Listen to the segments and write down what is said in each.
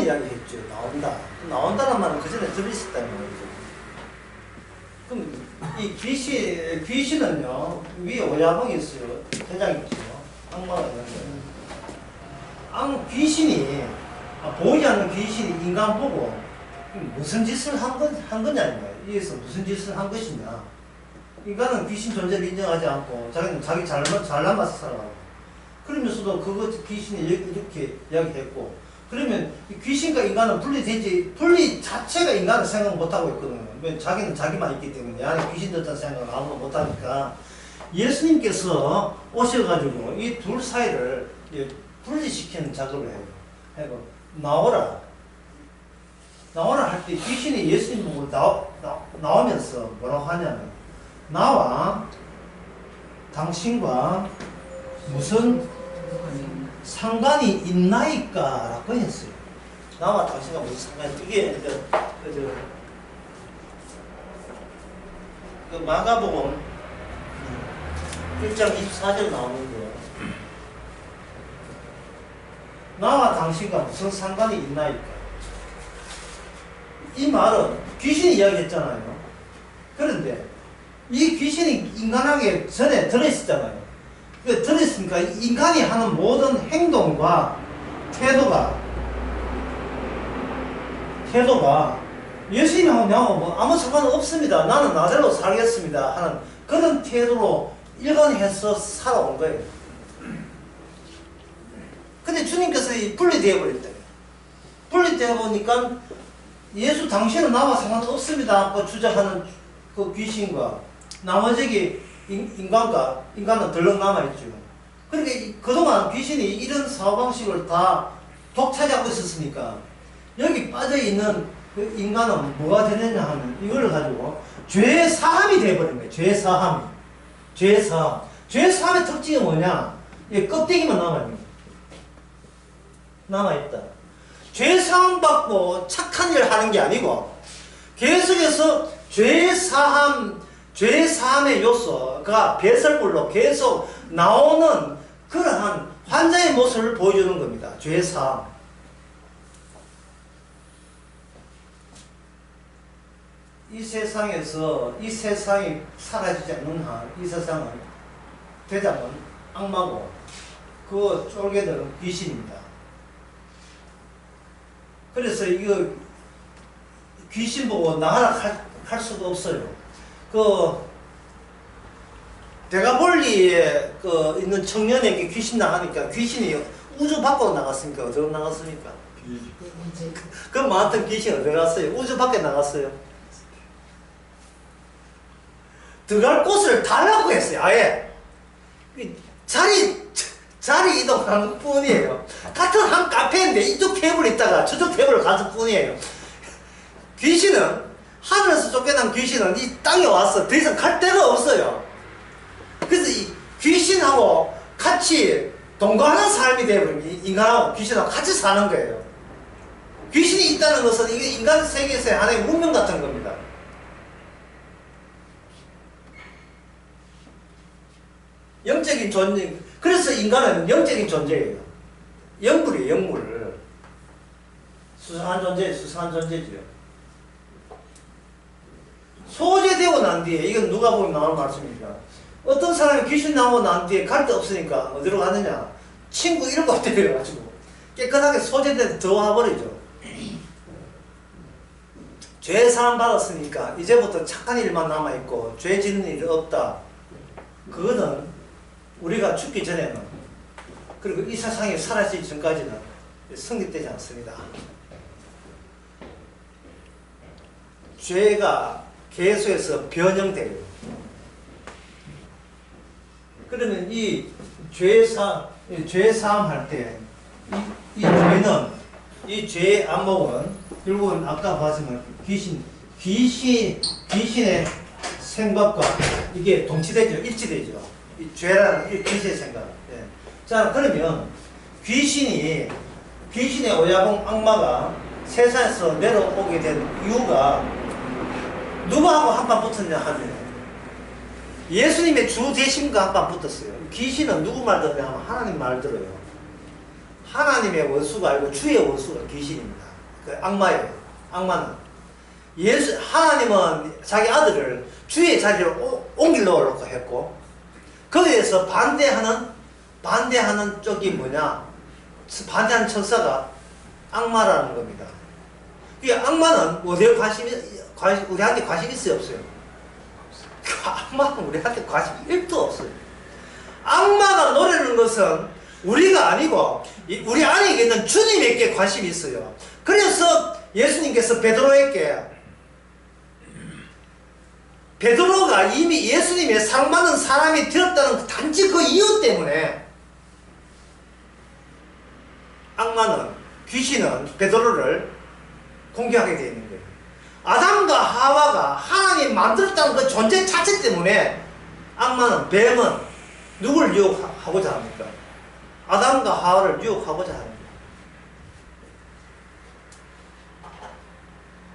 이야기했죠. 나온다. 나온다는 말은 그 전에 들으셨다는 말이죠. 그럼 이 귀신은요, 위에 오야방이 있어요. 대장이 있죠. 악마가 있는데. 귀신이, 보이지 않는 귀신이 인간 보고 무슨 짓을 한 거냐, 이거예요. 여기서 무슨 짓을 한 것이냐. 인간은 귀신 존재를 인정하지 않고 자기는 자기 잘남아서 살아가고, 그러면서도 그거 귀신이 이렇게 이야기했고, 그러면 귀신과 인간은 분리 자체가 인간을 생각 못하고 있거든요. 왜? 자기는 자기만 있기 때문에 내 안에 귀신 들었다는 생각을 아무도 못하니까 예수님께서 오셔가지고 이 둘 사이를 분리시키는 작업을 해요. 해고 나오라 할 때 귀신이 예수님 보고 나오면서 뭐라고 하냐면, 나와 당신과 무슨 상관이 있나이까? 라고 했어요. 나와 당신과 무슨 상관이, 이게 그 마가복음 1장 24절 나오는 거, 나와 당신과 무슨 상관이 있나이까? 이 말은 귀신이 이야기했잖아요. 그런데 이 귀신이 인간에게 전에 들어있었잖아요. 들어있으니까 인간이 하는 모든 행동과 태도가 예수님하고 뭐 아무 상관없습니다. 나는 나대로 살겠습니다 하는 그런 태도로 일관해서 살아온 거예요. 근데 주님께서 분리되어 버렸대요. 분리되어 보니까 예수 당신은 나와 상관없습니다 하고 주장하는 그 귀신과 나머지 인간은 덜렁 남아있죠. 그러니까 그동안 귀신이 이런 사고방식을 다 독차지하고 있었으니까 여기 빠져있는 그 인간은 뭐가 되느냐 하면 이걸 가지고 죄의 사함이 되어버린 거예요. 죄의 사함. 죄의 사함의 특징이 뭐냐? 껍데기만 남아있다. 죄 사함 받고 착한 일을 하는 게 아니고 계속해서 죄의 사함의 요소가 배설물로 계속 나오는 그러한 환자의 모습을 보여주는 겁니다. 죄의 사함. 이 세상에서 이 세상이 사라지지 않는 한 이 세상은 대장은 악마고 그 쫄개들은 귀신입니다. 그래서 이거 귀신 보고 나가라 할 수가 없어요. 그 대가볼리에 있는 청년에게 귀신 나가니까 귀신이 우주 밖으로 나갔습니까? 어디로 나갔습니까? 그 많던 귀신 어디 갔어요? 우주 밖에 나갔어요. 들어갈 곳을 달라고 했어요. 아예 자리 이동하는 것 뿐이에요. 같은 한 카페인데 이쪽 테이블에 있다가 저쪽 테이블을 갔을 뿐이에요. 귀신은, 하늘에서 쫓겨난 귀신은 이 땅에 와서 더 이상 갈 데가 없어요. 그래서 이 귀신하고 같이 동거하는 삶이 되어버리면 인간하고 귀신하고 같이 사는 거예요. 귀신이 있다는 것은 이게 인간 세계에서의 하나의 운명 같은 겁니다. 영적인 존재, 그래서 인간은 영적인 존재예요. 영물이에요, 영물. 수상한 존재지요. 소재되고 난 뒤에, 이건 누가 보면 나오는 말씀입니다. 어떤 사람이 귀신 나오고 난 뒤에 갈 데 없으니까 어디로 가느냐? 친구 이런 거 때려가지고 깨끗하게 소재돼서 들어와버리죠. 죄 사함 받았으니까 이제부터 착한 일만 남아있고 죄 짓는 일이 없다. 그거는 우리가 죽기 전에는, 그리고 이 세상에 사라지기 전까지는 성립되지 않습니다. 죄가 계속해서 변형돼요. 그러면 이 죄사함 할 때, 이 죄의 안목은 결국은 아까 봤지만 귀신의 생각과 이게 동치되죠. 일치되죠. 이 죄라는 이 귀신의 생각. 예. 자, 그러면 귀신의 오야봉 악마가 세상에서 내려오게 된 이유가 누구하고 한판 붙었냐 하면 예수님의 주 대신과 한판 붙었어요. 귀신은 누구 말 듣냐 하면 하나님 말 들어요. 하나님의 원수가 아니고 주의 원수가 귀신입니다. 그 악마예요. 악마는. 하나님은 자기 아들을 주의 자리로 옮길 놓으려고 했고, 거기에서 반대하는 쪽이 뭐냐? 반대하는 천사가 악마라는 겁니다. 이 악마는 어디에 우리한테 관심 있어요, 없어요? 악마는 우리한테 관심 1도 없어요. 악마가 노리는 것은 우리가 아니고 우리 안에 있는 주님에게 관심이 있어요. 그래서 예수님께서 베드로가 이미 예수님의 사랑받는 사람이 되었다는 단지 그 이유 때문에 악마는, 귀신은 베드로를 공격하게 되어 있는 거예요. 아담과 하와가 하나님 만들었다는 그 존재 자체 때문에 악마는, 뱀은 누굴 유혹하고자 합니까? 아담과 하와를 유혹하고자 합니다.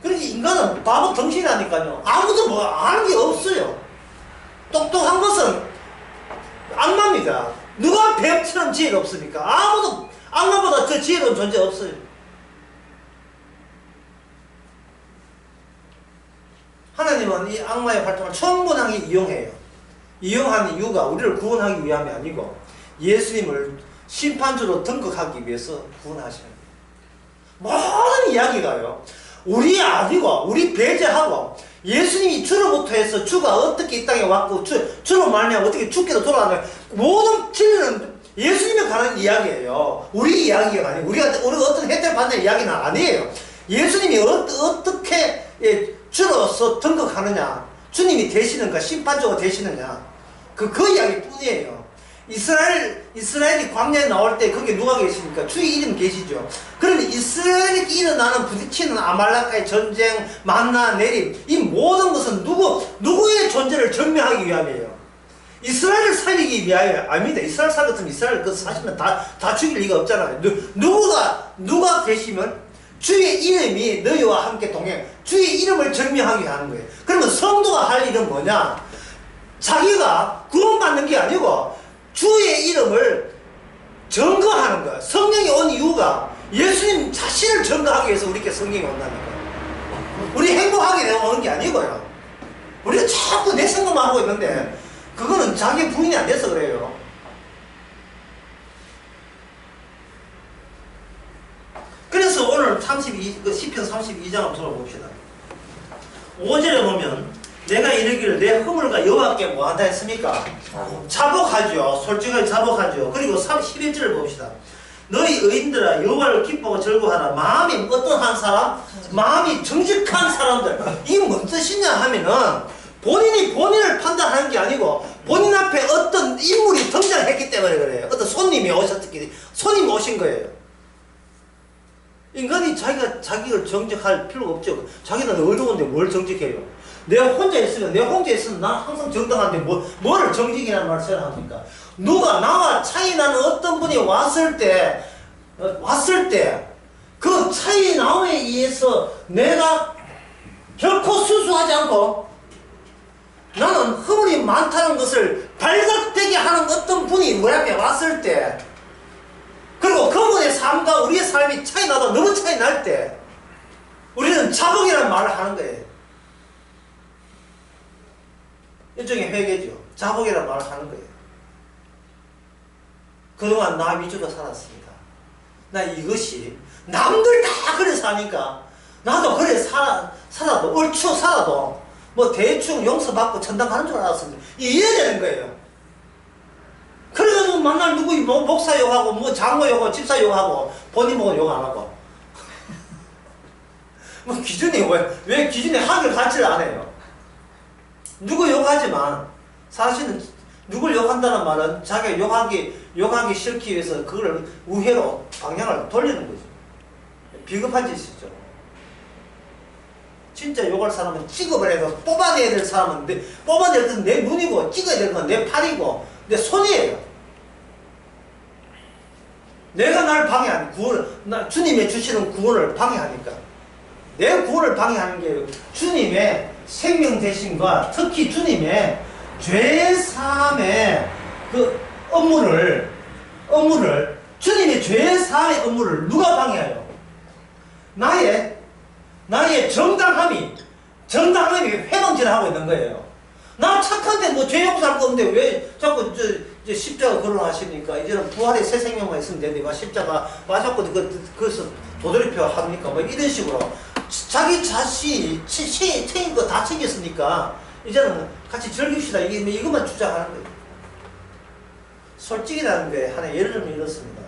그러니까 인간은 바보 덩신이라니까요. 아무도 뭐 아는 게 없어요. 똑똑한 것은 악마입니다. 누가 뱀처럼 지혜가 없습니까? 아무도 악마보다 더 지혜로운 존재 없어요. 하나님은 이 악마의 활동을 충분하게 이용해요. 이용하는 이유가 우리를 구원하기 위함이 아니고 예수님을 심판주로 등극하기 위해서 구원하시는 거예요. 모든 이야기가요, 우리 아니고 우리 배제하고 예수님이 주로부터 해서 주가 어떻게 이 땅에 왔고 주로 말미암아 어떻게 죽게도 돌아가는 모든 진리는 예수님에 관한 이야기예요. 우리 이야기가 아니에요. 우리가 어떤 혜택 받는 이야기는 아니에요. 예수님이 어떻게 주로서 등극하느냐, 주님이 되시는가, 심판자가 되시느냐, 그 이야기뿐이에요. 이스라엘이 광야에 나올 때 거기 누가 계십니까? 주의 이름 계시죠. 그러면 이스라엘이 일어나는 부딪히는 아말렉과의 전쟁, 만나 내림, 이 모든 것은 누구의 존재를 증명하기 위함이에요. 이스라엘을 살리기 위하여 아닙니다. 이스라엘 살 같으면 이스라엘 사시면 다 죽일 리가 없잖아요. 누가 계시면 주의 이름이 너희와 함께 동행, 주의 이름을 증명하게 하는 거예요. 그러면 성도가 할 일은 뭐냐? 자기가 구원받는 게 아니고 주의 이름을 증거하는 거야. 성령이 온 이유가 예수님 자신을 증거하기 위해서 우리께 성령이 온다는 거야. 우리 행복하게 오는 게 아니고요. 우리가 자꾸 내 생각만 하고 있는데 그거는 자기 부인이 안 돼서 그래요. 그래서 오늘 시편 32장 한번 들어봅시다. 5절에 보면 내가 이르기를 내 허물과 여호와께 뭐한다 했습니까? 자복하죠. 솔직하게 자복하죠. 그리고 11절을 봅시다. 너희 의인들아 여호와를 기뻐하고 즐거워하라. 마음이 어떠한 사람? 마음이 정직한 사람들. 이게 뭔 뜻이냐 하면은 본인이 본인을 판단하는 게 아니고 본인 앞에 어떤 인물이 등장했기 때문에 그래요. 어떤 손님이 오신 거예요. 인간이 자기를 정직할 필요가 없죠. 자기는 어려운데 뭘 정직해요? 내가 혼자 있으면 난 항상 정당한데 뭐를 정직이라는 말을 써야 합니까? 누가 나와 차이 나는 어떤 분이 왔을 때 그 차이 나옴에 의해서 내가 결코 수수하지 않고 나는 허물이 많다는 것을 발각되게 하는 어떤 분이 우리 앞에 왔을 때, 그리고 그분의 삶과 우리의 삶이 차이 나도 너무 차이 날 때 우리는 자복이라는 말을 하는 거예요. 일종의 회개죠. 자복이라는 말을 하는 거예요. 그동안 나 위주로 살았습니다. 나 이것이 남들 다 그래 사니까 나도 그래 살아도 얼추 살아도 뭐 대충 용서받고 천당 가는 줄 알았습니다. 이해야 되는 거예요. 그래가지고 만날 누구 목사 욕하고 뭐 장로 욕하고 집사 욕하고 본인 보고 욕 안 하고 뭐 기준이 왜 기준이 한글 같지를 안 해요. 누구 욕하지만 사실은 누굴 욕한다는 말은 자기가 욕하기 싫기 위해서 그걸 우회로 방향을 돌리는 거죠. 비겁한 짓이죠. 진짜 욕할 사람은 찍어버려야 해도 뽑아내야 될 사람은 뽑아낼 건 내 눈이고 찍어야 될 건 내 팔이고 내 손이에요. 내가 날 방해하는 주님의 주시는 구원을 방해하니까 내 구원을 방해하는 게 주님의 생명 대신과 특히 주님의 죄 사함의 그 업무를 주님의 죄 사함의 업무를 누가 방해해요? 나의 정당함이 회방질을 하고 있는 거예요. 나 착한데 뭐 죄 용서할 거 없는데 왜 자꾸 이제 십자가 거론하십니까? 이제는 부활의 새 생명만 있으면 되는데 십자가 맞았고 그래서 도돌이표 합니까? 뭐 이런 식으로 자기 자신이 챙긴 거 다 챙겼으니까 이제는 같이 즐깁시다. 이것만 주장하는 거예요. 솔직히라는 게 하나 예를 들면 이렇습니다.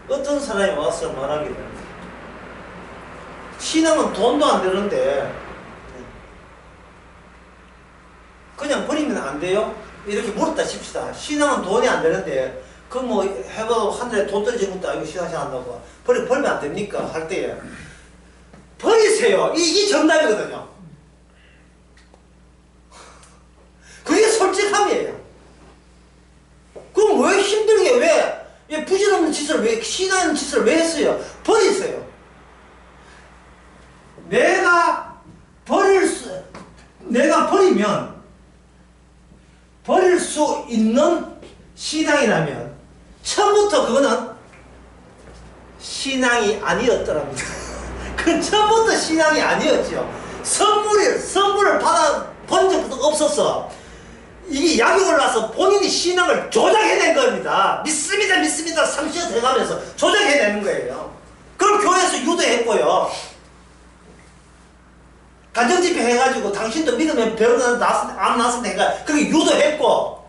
어떤 사람이 와서 말하기를 신앙은 돈도 안 되는데 그냥 버리면 안 돼요? 이렇게 물었다 칩시다. 신앙은 돈이 안 되는데 그 뭐 해봐도 하늘에 돈 떨어지는 것도 아니고 신앙 한다고 버리면 안 됩니까? 할 때에 버리세요. 이 정답이거든요. 그게 솔직함이에요. 그럼 왜 힘들게 왜 부질없는 짓을 왜 신하는 짓을 왜 했어요? 버리세요. 내가 버리면 버릴 수 있는 신앙이라면 처음부터 그거는 신앙이 아니었더랍니다. 그건 처음부터 신앙이 아니었죠. 선물을 받아본 적도 없어서 이게 약이 올라서 본인이 신앙을 조작해낸 겁니다. 믿습니다 상처 돼가면서 조작해내는 거예요. 그럼 교회에서 유도했고요. 간정집회 해가지고 당신도 믿으면 병원 안 났으면 해가 그렇게 유도했고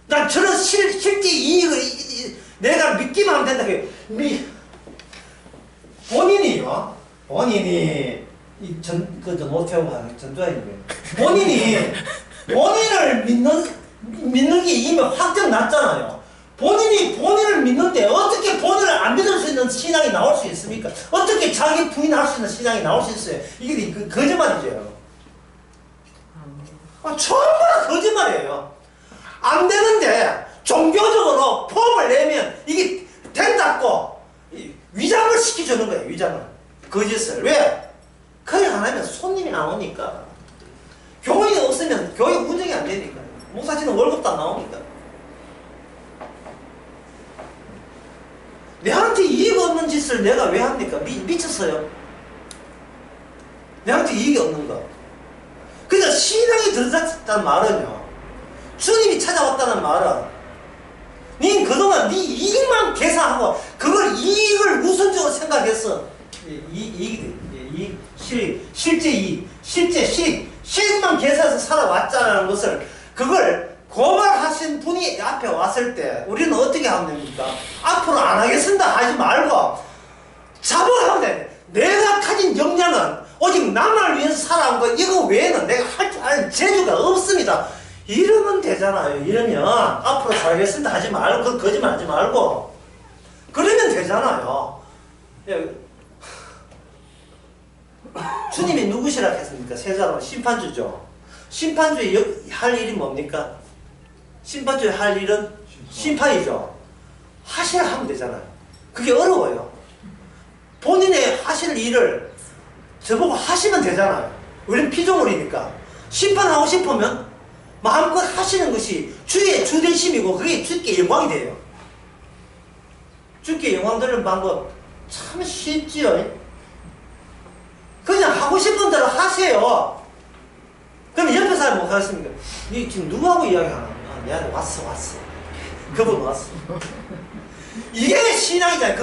난 저런 실제 이익을 내가 믿기만 하면 된다. 본인이 모태우가 전두환인데 본인을 믿는 게 이미 확정 났잖아요. 본인을 믿는데 어떻게 본인을 안 믿을 수 있는 신앙이 나올 수 있습니까? 어떻게 자기 부인할 수 있는 신앙이 나올 수 있어요? 이게 거짓말이죠. 전부 거짓말이에요. 안 되는데 종교적으로 폼을 내면 이게 된다고 위장을 시켜주는 거예요. 위장을. 거짓을. 왜? 그래 안 하면 손님이 안 오니까. 교인이 없으면 교회 운영이 안 되니까. 목사님은 월급도 안 나오니까. 내한테 이익 없는 짓을 내가 왜 합니까? 미쳤어요. 내한테 이익이 없는 거. 그러니까 신앙이 들어섰다는 말은요. 주님이 찾아왔다는 말은 니 그동안 니 이익만 계산하고 그걸 이익을 우선적으로 생각했어. 실제 이익, 실익만 계산해서 살아왔자는 것을 그걸 고발하신 분이 앞에 왔을 때 우리는 어떻게 하면 됩니까? 앞으로 안 하겠습니다 하지 말고 자본하면 돼. 내가 가진 역량은 오직 나만을 위해서 살아온 거 이거 외에는 내가 할 줄 아는 재주가 없습니다. 이러면 되잖아요. 이러면 앞으로 살겠습니다 하지 말고 거짓말 하지 말고 그러면 되잖아요. 주님이 누구시라 했습니까? 세자로 심판주죠. 심판주의 할 일이 뭡니까? 심판주의 할 일은 심판이죠. 하셔야 하면 되잖아요. 그게 어려워요. 본인의 하실 일을 저보고 하시면 되잖아요. 우리는 피조물이니까. 심판하고 싶으면 마음껏 하시는 것이 주의 주대심이고 그게 주께 영광이 돼요. 주께 영광 드리는 방법 참 쉽지요. 그냥 하고 싶은 대로 하세요. 그럼 옆에 사람이 뭐 하겠습니까? 니 지금 누구하고 이야기하나? 내한테 왔어. 그분 왔어. 이게 신앙이잖아.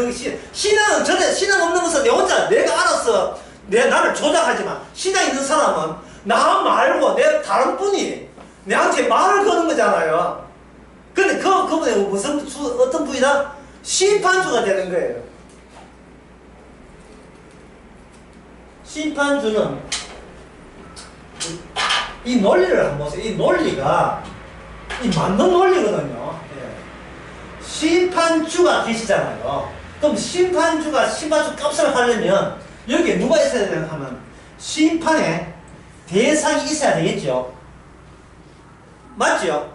신앙은 전에 신앙 없는 것은 내 혼자 내가 알아서 나를 조작하지만 신앙 있는 사람은 나 말고 내 다른 분이 내한테 말을 거는 거잖아요. 근데 그분의 어떤 분이다? 심판주가 되는 거예요. 심판주는 이 논리를 한번 보세요. 이 논리가 맞는 논리거든요. 예. 심판주가 계시잖아요. 그럼 심판주 값을 하려면 여기에 누가 있어야 되나 하면 심판의 대상이 있어야 되겠죠. 맞죠?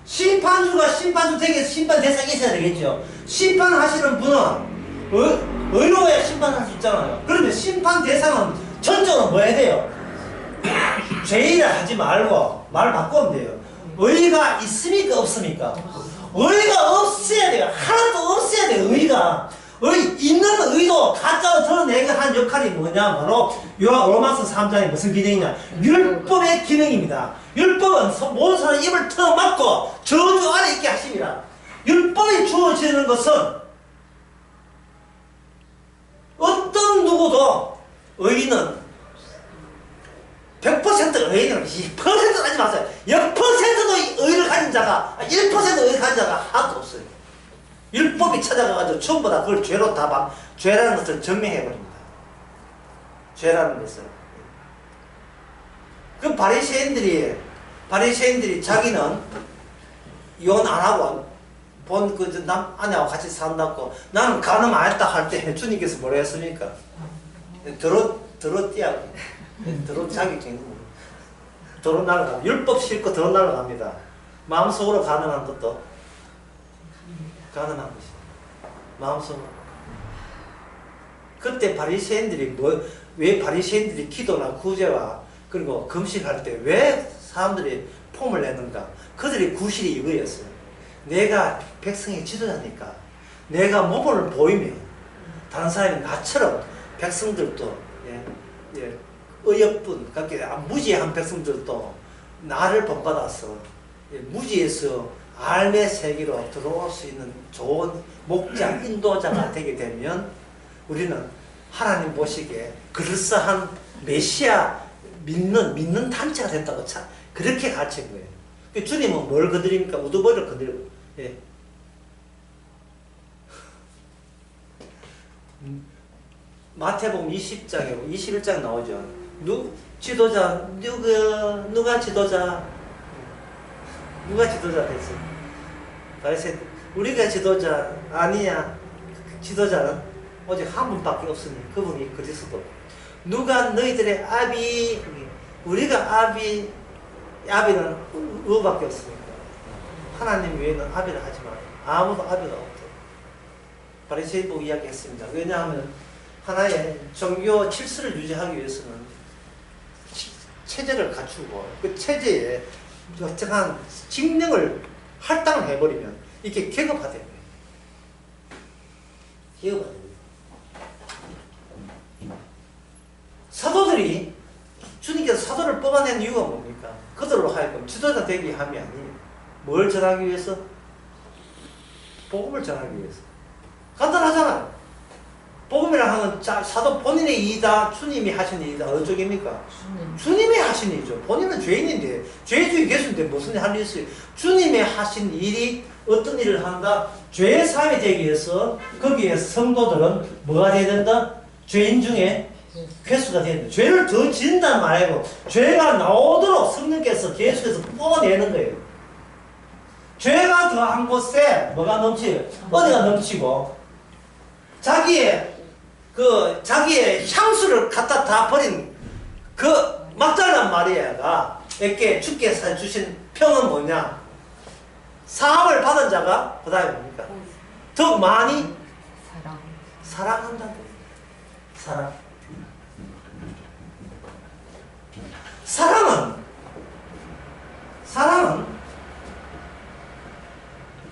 심판주가 심판주 되게 심판 대상이 있어야 되겠죠. 심판하시는 분은 의로워야 심판할 수 있잖아요. 그러면 심판 대상은 전적으로 뭐 해야 돼요? 죄일을 하지 말고 말 바꾸면 돼요. 의가 있습니까 없습니까? 의가 없어야 돼요. 하나도 없어야 돼요. 의가 있는 의도 가짜로 드러내게 한 역할이 뭐냐? 바로 로마서 3장이 무슨 기능이냐? 율법의 기능입니다. 율법은 모든 사람 입을 틀어막고 저주 아래 있게 하십니다. 율법이 주어지는 것은 어떤 누구도 의인은 100% 의인은 2%도 하지 마세요. 0%도 의를 가진 자가 1% 의를 가진 자가 하나도 없어요. 율법이 찾아가가지고 전부 다 그걸 죄로 다 죄라는 것을 증명해버립니다. 죄라는 것을. 그럼 바리새인들이 자기는 이혼 안 하고 아내하고 같이 산다고 나는 간음 안 했다 할 때 주님께서 뭐라 했습니까? 더러띠야. 자격증이 더러 날아갑니다. 율법 싣고 더러 날아갑니다. 마음속으로 가능한 것도 가능한 것이 마음속으로. 그때 왜 바리새인들이 기도나 구제와 그리고 금식할 때 왜 사람들이 폼을 내는가? 그들의 구실이 이거였어요. 내가 백성의 지도자니까 내가 몸을 보이면 다른 사람이 나처럼 백성들도 어여쁜 무지한 백성들도 나를 본받아서 무지에서 삶의 세계로 들어올 수 있는 좋은 목자, 인도자가 되게 되면 우리는 하나님 보시기에 그럴싸한 메시아 믿는 단체가 된다고 그렇게 가르친 거예요. 주님은 뭘 거드립니까? 우두머리를 거드리고. 예. 마태복음 20장에 21장 나오죠. 지도자 누가 지도자 됐어? 바리새인 우리가 지도자 아니야. 지도자는 오직 한 분밖에 없으니 그분이 그리스도. 누가 너희들의 아비 우리가 아비는 누구밖에 없습니까? 하나님 외에는 아비를 하지 마라. 아무도 아비가 없대. 바리새인복 이야기했습니다. 왜냐하면 하나의 종교 질서를 유지하기 위해서는 체제를 갖추고 그 체제에 적정한 직능을 할당을 해버리면 이게 계급화돼요. 계급화됩니다. 사도들이 주님께서 사도를 뽑아낸 이유가 뭡니까? 그들로 하여금 지도자 되게 함이 아니에요. 뭘 전하기 위해서? 복음을 전하기 위해서. 간단하잖아요. 복음이라 하는 사도 본인의 일이다, 주님이 하신 일이다. 어느 쪽입니까? 주님이 하신 일이죠. 본인은 죄인인데, 죄주의 개수인데 무슨 일 할 일 있어요? 주님이 하신 일이 어떤 일을 한다? 죄 사함이 되기 위해서 거기에 성도들은 뭐가 돼야 된다? 죄인 중에 회수가 돼야 된다. 죄를 더 짓는다는 말이고 죄가 나오도록 성령께서 계속해서 뽑아내는 거예요. 죄가 더한 곳에 뭐가 넘치요? 어디가 넘치고 자기의 향수를 갖다 다 버린 그 막달란 마리아가 에게 주께서 주신 평은 뭐냐? 사함을 받은 자가 그 다음에 뭡니까? 더 많이 사랑한다고. 사랑은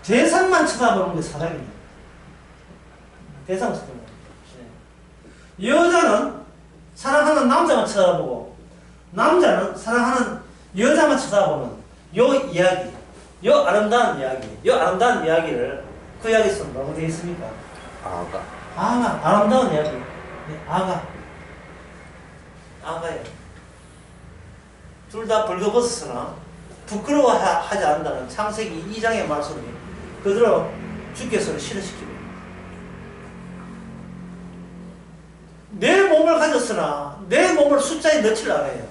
대상만 쳐다보는 게 사랑입니다. 대상을 쳐다보는 네. 여자는 사랑하는 남자만 쳐다보고 남자는 사랑하는 여자만 쳐다보는 요 이야기, 요 아름다운 이야기를 그 이야기에서 뭐라고 되어 있습니까? 아름다운 이야기. 네, 아가예요. 둘 다 벌거벗었으나 부끄러워하지 않는다는 창세기 2장의 말씀이 그대로 주께서는 실현시킵니다. 내 몸을 가졌으나 내 몸을 숫자에 넣지를 않아요.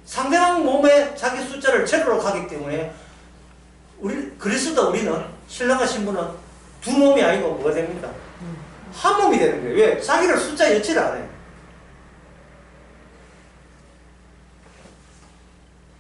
상대방 몸에 자기 숫자를 제로로 가기 때문에 우리는 신랑과 신부는 두 몸이 아니고 뭐가 됩니까? 한 몸이 되는 거예요. 왜? 자기를 숫자에 넣지를 않아요.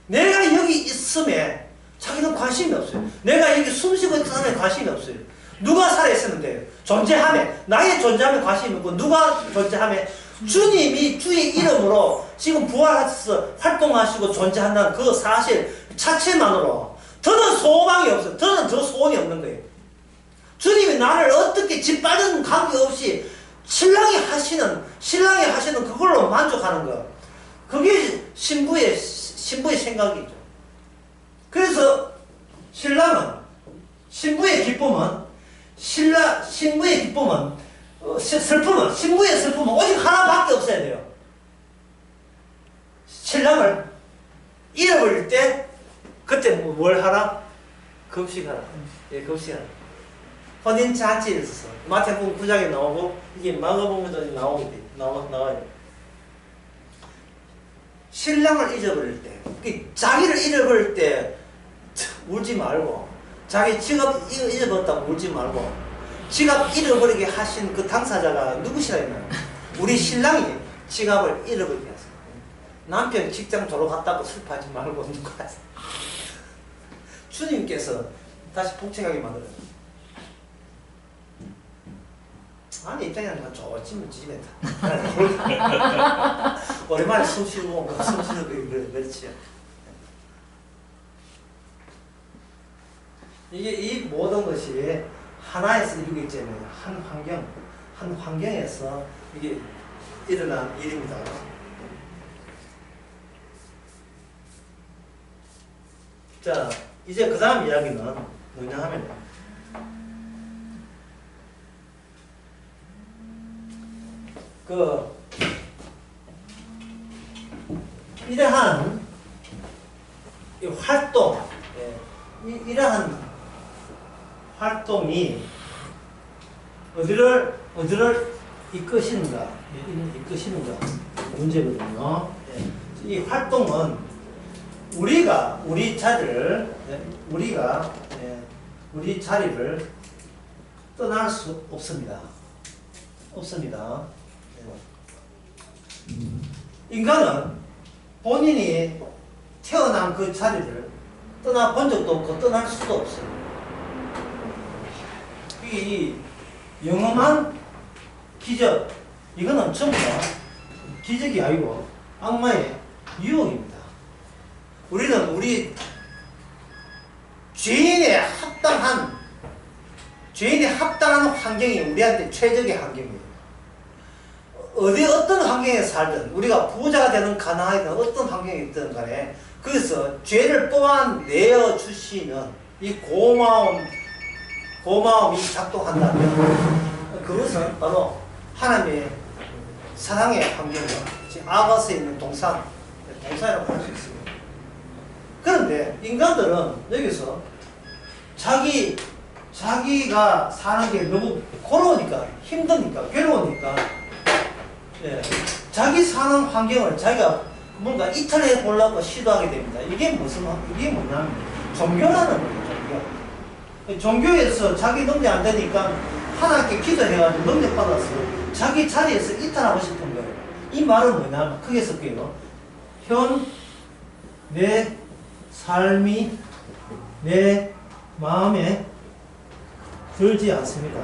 내가 여기 있음에 자기는 관심이 없어요. 내가 여기 숨쉬고 있는 사람에 관심이 없어요. 누가 살아있었는데 존재함에 나의 존재함에 관심이 없고 누가 존재함에 주님이 주의 이름으로 지금 부활하셔서 활동하시고 존재한다는 그 사실 자체만으로 더는 소망이 없어요. 더는 더 소원이 없는 거예요. 주님이 나를 어떻게 짓밟는 관계없이 신랑이 하시는 그걸로 만족하는 거. 그게 신부의 생각이죠. 그래서 신부의 기쁨은 신부의 슬픔은 오직 하나밖에 없어야 돼요. 신랑을 잃어버릴 때 그때 뭘 하라? 금식하라. 예, 금식하라. 혼인 잔치에 있어서 마태복음 9장에 나오고 이게 마가복음에도 나와요. 신랑을 잊어버릴 때, 자기를 잃어버릴 때 울지 말고, 자기 지갑 잊어버렸다고 울지 말고, 지갑 잃어버리게 하신 그 당사자가 누구시라 했나요? 우리 신랑이 지갑을 잃어버리게 했어요. 남편 직장 돌아갔다고 슬퍼하지 말고 누가 했어요? 주님께서 다시 복직하게 만들어요. 아니 입장이라는 좋지면 집에 오랜만에 숨 쉬고 숨 쉬는 그렇지. 이게 이 모든 것이 하나에서 이루어지기 때문에 한 환경에서 이게 일어난 일입니다. 자, 이제 그 다음 이야기는 뭐냐 하면 이러한 이 활동, 이러한 활동이 어디를 이끄시는가 문제거든요. 이 활동은 우리가 우리 자리를 떠날 수 없습니다. 인간은 본인이 태어난 그 자리를 떠나본 적도 없고 떠날 수도 없어요. 이 영험한 기적, 이거는 전부 다 기적이 아니고 악마의 유혹입니다. 우리는 우리 죄인에 합당한 환경이 우리한테 최적의 환경이에요. 어떤 환경에 살든 우리가 부자가 되는 가난하게 되는 어떤 환경에 있든 간에 그래서 죄를 또한 내어주시는 이 고마움이 작동한다면 그것은 바로 하나님의 사랑의 환경과 아가서에 있는 동사라고 할 수 있습니다. 그런데 인간들은 여기서 자기가 사는 게 너무 고로우니까 힘드니까 괴로우니까 자기 사는 환경을 자기가 뭔가 이탈해 보려고 시도하게 됩니다. 이게 뭐냐면 종교라는 거예요. 종교에서 자기 능력 안 되니까 하나님께 기도해가지고 능력 받아서 자기 자리에서 이탈하고 싶은 거예요. 이 말은 뭐냐면 크게 쓸게요. 내 삶이 내 마음에 들지 않습니다.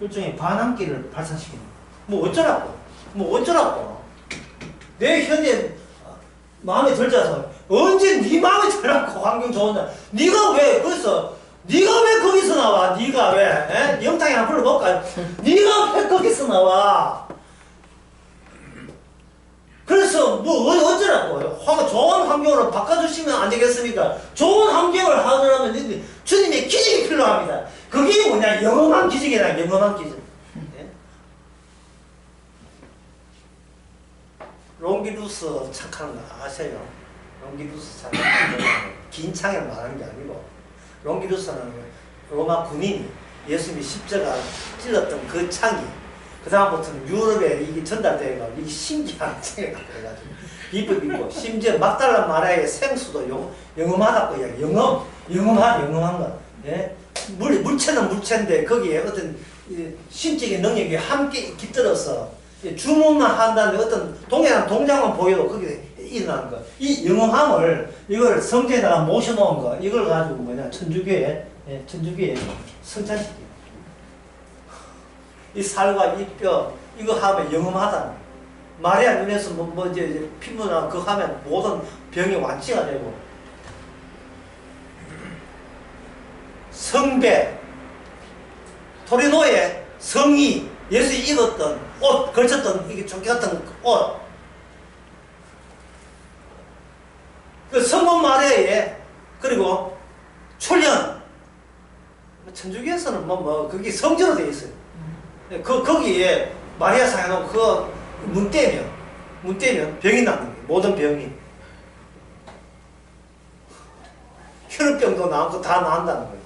일종의 반항기를 발산시키는 뭐 어쩌라고 내 현재 마음에 들지 않아서 언제 네 마음에 들라고 환경 좋은데 네가 왜 거기서 나와? 네가 왜 영탁이 하나 불러볼까? 네가 왜 거기서 나와? 그래서 뭐 어쩌라고 좋은 환경으로 바꿔주시면 안 되겠습니까? 좋은 환경을 하려면 주님의 기적이 필요합니다. 그게 뭐냐? 영험한 기적이다. 영험한 기적. 롱기누스 착하는 거 아세요? 롱기누스 착하는 거 긴 창을 말하는 게 아니고 롱기누스는 로마 군인이 예수님이 십자가 찔렀던 그 창이 그 다음부터는 유럽에 이게 전달되어가 이게 신기한 창이 그래가지고 비법이 있고 심지어 막달라 마라의 생수도 영험하다고 이야기해요. 영험한 거. 물체는 물체인데 거기에 어떤 신적인 능력이 함께 깃들어서 주문만 한다는데 어떤 동일한 동작만 보여도 거기에 일어나는 거. 이 영험함을 이걸 성전에다가 모셔놓은 거 이걸 가지고 뭐냐 천주교에 성찬시켜요. 이 살과 이 뼈 이거 하면 영험하다. 마리아 눈에서 이제 피부나 그거 하면 모든 병이 완치가 되고 성배, 토리노의 성이, 예수이 입었던 옷, 걸쳤던 이게 조끼 같은 옷, 그 성모 마리아의, 그리고 출현, 천주교에서는 그게 성지로 되어 있어요. 거기에 마리아 상해놓고 문 떼면 병이 나는 거예요. 모든 병이. 혈압병도 나오고 다 나온다는 거예요.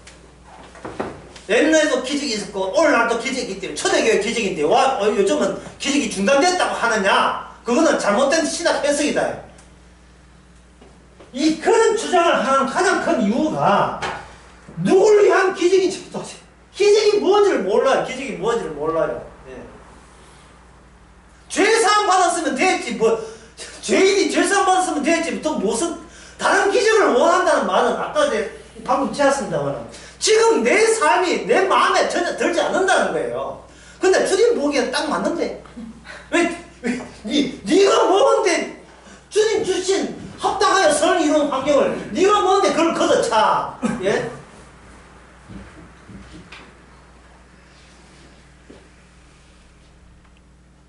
옛날에도 기적이 있었고 오늘날도 기적이 있대요. 초대교회 기적인데 요즘은 기적이 중단됐다고 하느냐? 그거는 잘못된 신학 해석이다. 이 그런 주장을 하는 가장 큰 이유가 누구를 위한 기적인지 기적이 뭔지를 몰라요. 기적이 뭔지를 몰라요. 예. 죄사함 받았으면 됐지 죄인이 죄사함 받았으면 됐지 또 무슨 다른 기적을 원한다는 말은 아까 방금 채웠습니다만 지금 내 삶이 내 마음에 전혀 들지 않는다는 거예요. 근데 주님 보기엔 딱 맞는데 네가 뭔데 주님 주신 합당하여 선을 이루는 환경을 네가 뭔데 그걸 걷어차. 예?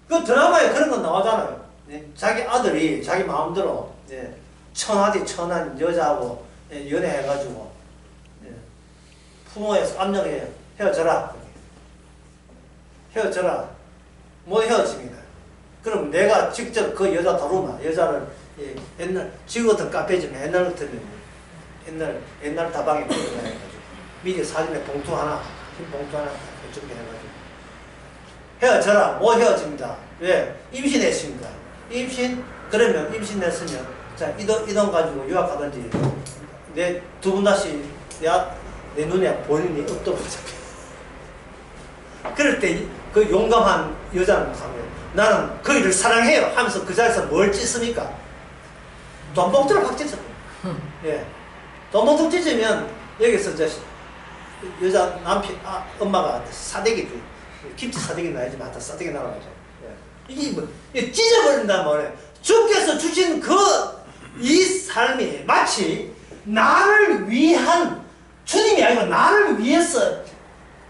그 드라마에 그런 거 나오잖아요. 예? 자기 아들이 자기 마음대로 예? 천한 여자하고 예? 연애해가지고 예? 부모에서 압력에 헤어져라. 못 헤어집니다. 그럼 내가 직접 그 여자 다루나 여자를 예, 옛날 지금 같은 카페지만 옛날 같으면 옛날 다방에 해가지고 미리 사진에 봉투 하나 흰 봉투 하나 이렇게 해가지고 헤어져라. 못 헤어집니다. 왜? 임신했습니다. 그러면 임신했으면 자 이돈 가지고 유학하든지 내 두 분 다시 내 눈에 본인이 없도록 그럴 때 그 용감한 여자는 하면 나는 그 일을 사랑해요 하면서 그 자리에서 뭘 찢습니까? 돈봉투를 확 찢어. 예. 돈봉투 찢으면 여기서 여자 남편 엄마가 사대기 김치 사대기 나야지만 다 사대기 날아가죠. 예. 이게 찢어버린단 말이에요. 주께서 주신 이 삶이 마치 나를 위한 주님이 아니고 나를 위해서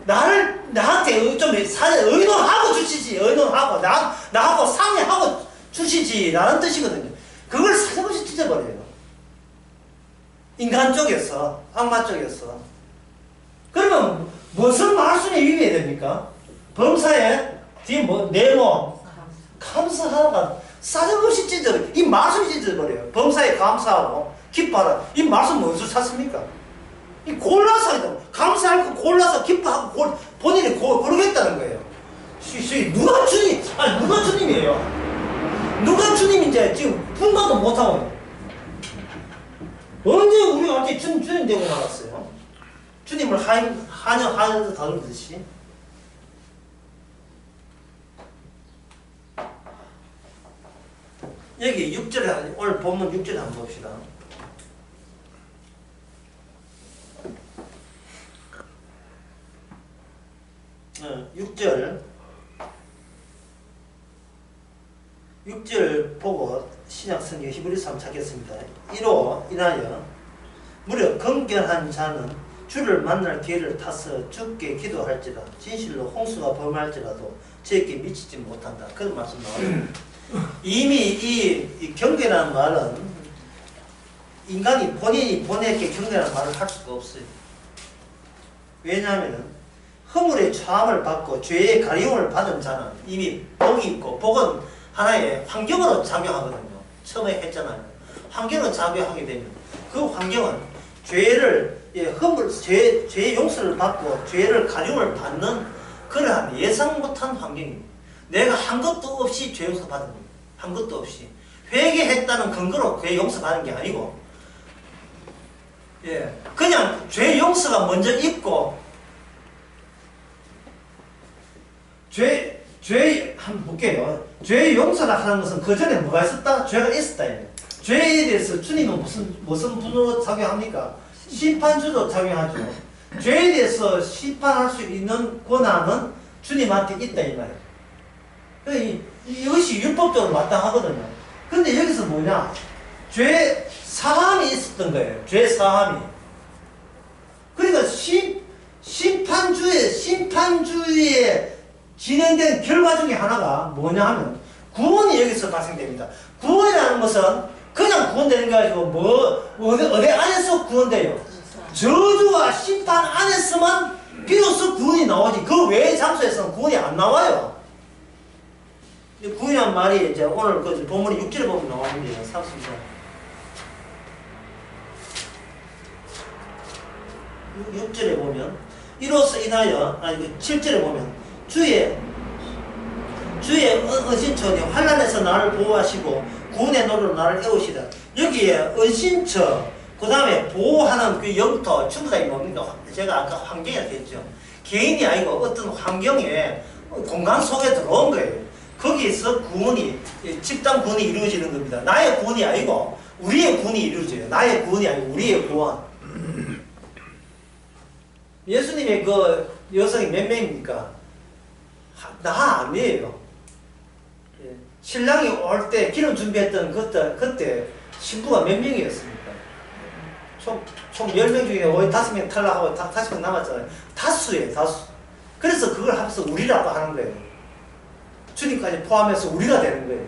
나한테 좀 의논하고 주시지. 의논하고 나하고 상의하고 주시지 라는 뜻이거든요. 그걸 사정없이 찢어버려요. 인간 쪽에서 악마 쪽에서. 그러면 무슨 말씀에 위배해야 됩니까? 범사에 뒤에 네모 감사하다가 사정없이 찢어버려요. 이 말씀이 찢어버려요. 범사에 감사하고 기뻐하라. 이 말씀 무엇을 찾습니까? 이 골라서 감사하고 골라서 기뻐하고 본인이 고르겠다는 거예요. 누가 주님이에요? 누가 주님인지 지금 분간도 못하고 언제 우리가 갑자기 주님 되고 나갔어요? 주님을 한여하여서 다루듯이. 여기 6절에 오늘 본문 6절에 한번 봅시다. 6절 보고 신약성경 히브리서 한번 찾겠습니다. 이로 인하여 무려 건결한 자는 주를 만날 기회를 타서 주께 기도할지라 진실로 홍수가 범할지라도 저에게 미치지 못한다. 그런 말씀 나와요. 이미 이 경계라는 말은 인간이 본인에게 경계라는 말을 할 수가 없어요. 왜냐하면 허물의 처함을 받고 죄의 가리움을 받은 자는 이미 복이 있고 복은 하나의 환경으로 작용하거든요. 처음에 했잖아요. 환경으로 작용하게 되면 그 환경은 죄의 용서를 받고 죄를 가리움을 받는 그러한 예상 못한 환경입니다. 내가 한 것도 없이 죄 용서 받은 겁니다. 한 것도 없이. 회개했다는 근거로 죄 용서 받은 게 아니고 그냥 죄 용서가 먼저 있고 한번 볼게요. 죄 용서라 하는 것은 그 전에 뭐가 있었다? 죄가 있었다. 죄에 대해서 주님은 무슨 분으로 작용합니까? 심판주로 작용하죠. 죄에 대해서 심판할 수 있는 권한은 주님한테 있다 이 말이에요. 이것이 율법적으로 마땅하거든요. 근데 여기서 뭐냐? 죄 사함이 있었던 거예요. 죄 사함이. 그러니까 심판주의에 진행된 결과 중에 하나가 뭐냐 하면 구원이 여기서 발생됩니다. 구원이라는 것은 그냥 구원되는 게 아니고 어디 안에서 구원돼요. 저주와 심판 안에서만 비로소 구원이 나오지 그 외의 장소에서는 구원이 안 나와요. 구원이란 말이 이제 오늘 그 본문이 6절에 보면 나오는데요. 30절. 6절에 보면 이로써 인하여 7절에 보면 주의 은신처니 환난에서 나를 보호하시고 구원의 노로 나를 애우시다. 여기에 은신처 그 다음에 보호하는 그 영토 전부 다 뭡니까? 제가 아까 환경이라고 했죠. 개인이 아니고 어떤 환경에 공간 속에 들어온 거예요. 거기에서 구원이 집단 구원이 이루어지는 겁니다. 나의 구원이 아니고 우리의 구원이 이루어져요. 나의 구원이 아니고 우리의 구원. 예수님의 그 여성이 몇 명입니까? 나 아니에요. 신랑이 올 때 기름 준비했던 그때 신부가 몇 명이었습니까? 총 10명 중에 5명 탈락하고 5명 남았잖아요. 다수예요, 다수. 그래서 그걸 합해서 우리라고 하는 거예요. 주님까지 포함해서 우리가 되는 거예요.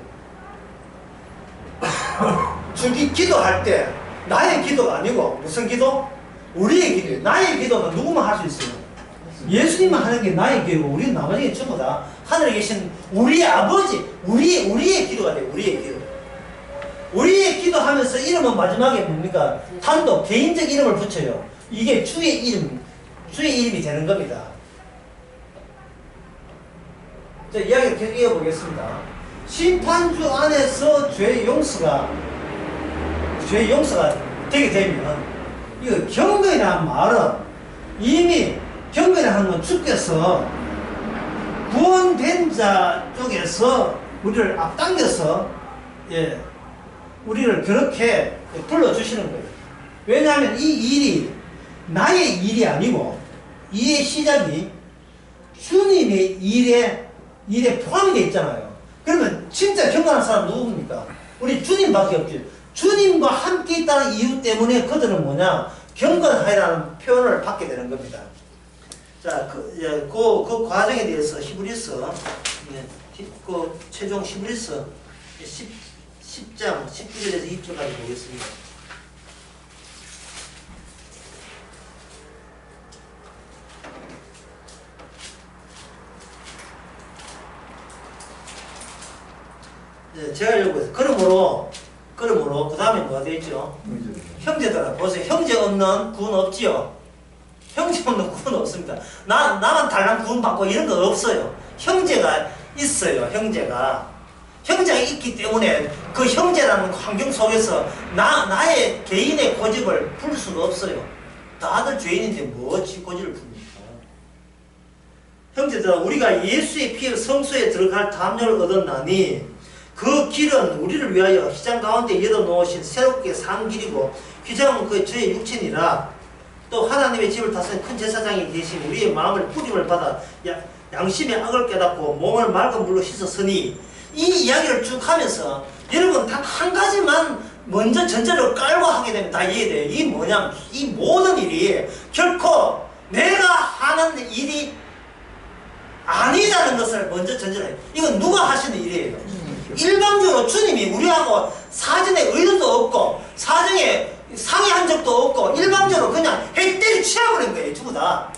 주기 기도할 때 나의 기도가 아니고 무슨 기도? 우리의 기도예요. 나의 기도는 누구만 할 수 있어요. 예수님만 하는 게 나의 기도고 우리는 나머지 전부 다 하늘에 계신 우리 아버지 우리의 기도가 돼요. 우리의 기도. 우리의 기도하면서 이름은 마지막에 뭡니까? 단독 개인적 이름을 붙여요. 이게 주의 이름이 되는 겁니다. 자, 이야기를 계속 이어보겠습니다. 심판주 안에서 죄의 용서가 되게 되면 이거 경건이라는 말은 이미 경건이라는 건 주께서 구원된 자 쪽에서 우리를 앞당겨서 우리를 그렇게 불러주시는 거예요. 왜냐하면 이 일이 나의 일이 아니고 이의 시작이 주님의 일에 포함이 되어 있잖아요. 그러면 진짜 경건한 사람 누굽니까? 우리 주님밖에 없죠. 주님과 함께 있다는 이유 때문에 그들은 뭐냐? 경건하라는 표현을 받게 되는 겁니다. 자, 그 과정에 대해서 히브리서, 그 최종 히브리서 10장 19절에서 20절까지 보겠습니다. 제가 읽고 있어요. 그러므로 그 다음에 뭐가 되어있죠? 형제들아 보세요. 형제 없는 구원 없지요? 형제 없는 구원 없습니다. 나만 달랑 구원 받고 이런 거 없어요. 형제가 있어요. 형제가 있기 때문에 그 형제라는 환경 속에서 나의 개인의 고집을 풀 수가 없어요. 다들 죄인인데 뭐지 고집을 풉니까? 형제들아 우리가 예수의 피로 성소에 들어갈 담력을 얻었나니 그 길은 우리를 위하여 휘장 가운데 열어놓으신 새롭게 산 길이고 휘장은 그 저의 육체니라. 또 하나님의 집을 다스리는 큰 제사장이 계신 우리의 마음을 뿌림을 받아 양심의 악을 깨닫고 몸을 맑은 물로 씻었으니 이 이야기를 쭉 하면서 여러분 단 한 가지만 먼저 전제를 깔고 하게 되면 다 이해돼요. 이 뭐냐면 이 모든 일이 결코 내가 하는 일이 아니라는 것을 먼저 전제를 해요. 이건 누가 하시는 일이에요. 일방적으로 주님이 우리하고 사전에 의도도 없고 사전에 상의한 적도 없고 일방적으로 그냥 핵대리 취해버린 거예요. 전부 다.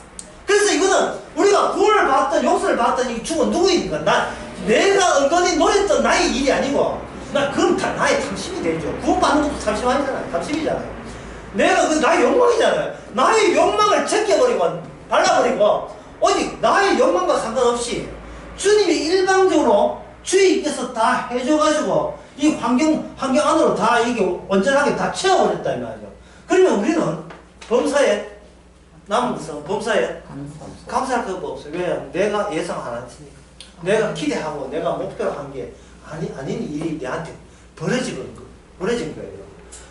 그래서 이거는 우리가 구원을 받든 용서를 받든 이 죽은 누구입니까? 내가 은근히 노렸던 나의 일이 아니고 그건 다 나의 탐심이 되죠. 구원받는 것도 탐심 아니잖아요. 탐심이잖아요. 내가 나의 욕망이잖아요. 나의 욕망을 제껴버리고 발라버리고 어디 나의 욕망과 상관없이 주님이 일방적으로 주님께서 다 해줘가지고 이 환경 안으로 다 이게 온전하게 다 채워버렸다 이 말이죠. 그러면 우리는 범사에 남은 것은 범사에 감사할 것도 없어요. 왜? 내가 예상 안 했으니까. 내가 기대하고 내가 목표로 한 게 아닌 일이 내한테 벌어진 거예요.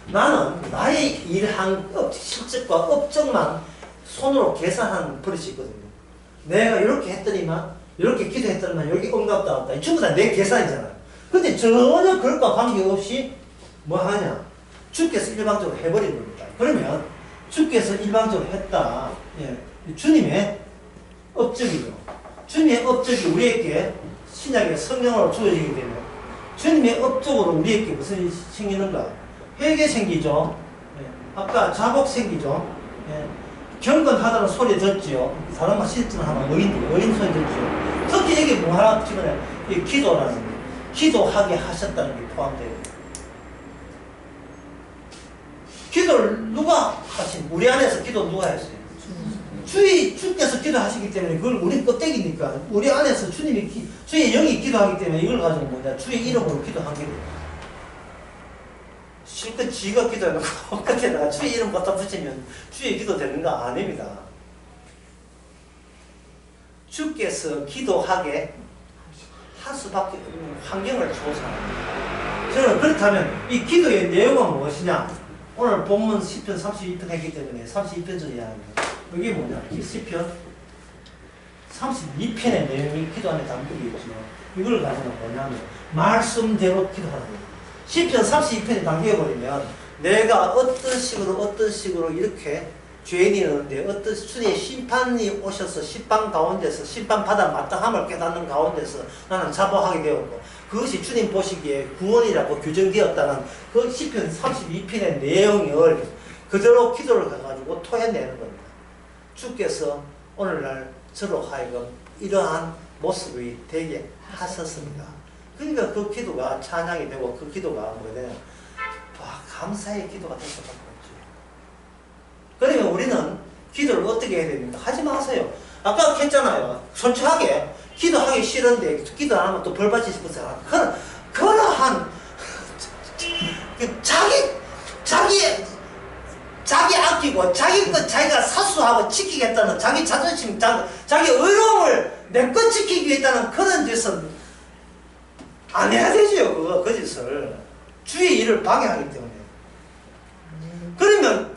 나는 나의 일한 실적과 업적만 손으로 계산한 버릇이 있거든요. 내가 이렇게 했더니만 이렇게 기도했더니만 여기 응답도 왔다. 전부 다 내 계산이잖아요. 근데 전혀 그것과 관계없이 뭐 하냐? 주께서 일방적으로 해버린 겁니다. 그러면 주께서 일방적으로 했다. 주님의 업적이죠. 주님의 업적이 우리에게 신약의 성령으로 주어지게 되면 주님의 업적으로 우리에게 무슨 일이 생기는가? 회개 생기죠. 예. 아까 자복 생기죠. 예. 경건하다는 소리 듣지요. 사람과 실증하면 의인 소리 듣지요. 특히 여기 뭐 하나 찍어내? 이 기도라는 게, 기도하게 하셨다는 게 포함되어 있어요. 기도를 누가 하신? 우리 안에서 기도 누가 했어요? 주께서 기도하시기 때문에 그걸 우리 껍데기니까 우리 안에서 주의 영이 기도하기 때문에 이걸 가지고 뭐냐? 주의 이름으로 기도한 게 돼요. 실컷 지가 기도해놓고 끝에다가 주의 이름 갖다 붙이면 주의 기도 되는가? 아닙니다. 주께서 기도하게 할 수밖에 없는 환경을 조성합니다. 저는 그렇다면 이 기도의 내용은 무엇이냐? 오늘 본문 시편 32편 했기 때문에 32편 전에 이야기합니다. 이게 뭐냐? 이 시편 32편의 내용이 기도 안에 담기고 있죠. 이걸 가지고 뭐냐면 말씀대로 기도하는 거예요. 시편 32편에 담겨버리면 내가 어떤 식으로 이렇게 죄인이 있는데 어떤 주님의 심판이 오셔서 심판 가운데서 심판받아 마땅함을 깨닫는 가운데서 나는 자복하게 되었고 그것이 주님 보시기에 구원이라고 규정되었다는 그 시편 32편의 내용을 그대로 기도를 해가지고 토해내는 겁니다. 주께서 오늘날 저로 하여금 이러한 모습이 되게 하셨습니다. 그러니까 그 기도가 찬양이 되고 그 기도가 뭐냐? 감사의 기도가 될 수밖에 없죠. 그러면 우리는 기도를 어떻게 해야 됩니까? 하지 마세요. 아까 했잖아요. 솔직하게 기도하기 싫은데 기도 안 하면 또 벌 받지 싶어서 그러한 자기 아끼고 자기 것 자기가 사수하고 지키겠다는 자기 자존심, 자기 의로움을 내 것 지키기 위해서는 그런 짓은 안 해야 되지요. 그 짓을 주의 일을 방해하기 때문에. 그러면